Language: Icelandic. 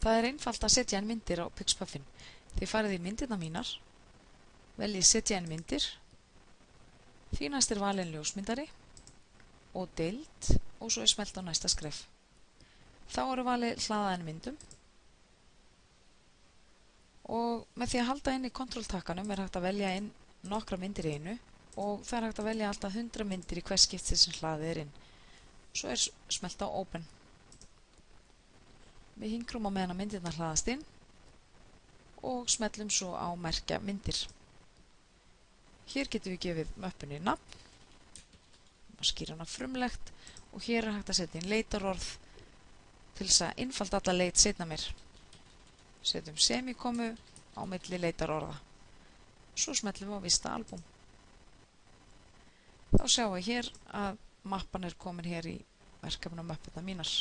Það er einfalt að setja inn myndir á Pixpuffin. Þið farið í myndirnar mínar, veljið setja inn myndir, því næst er valin ljósmyndari og deild og svo er smellt á næsta skref. Þá eru valið hlaða inn myndum og með því að halda inn í kontrolltakkanum er hægt að velja inn nokkra myndir í einu og það er hægt að velja alltaf 100 myndir í hvers skipti sem hlaðið er inn. Svo er smellt á Open. Við hingrum á meðan að myndirnar hlaðast inn og smellum svo á merkja myndir. Hér getum við gefið möppunni nafn, skýra hana frumlegt og hér er hægt að setja inn leitarorð til þess að einfalda alla leit seinna meir. Setjum semikomu á milli leitarorða. Svo smellum við á vista albúm. Þá sjáum við hér að mappan er komin hér í verkefni á möppurnar mínar.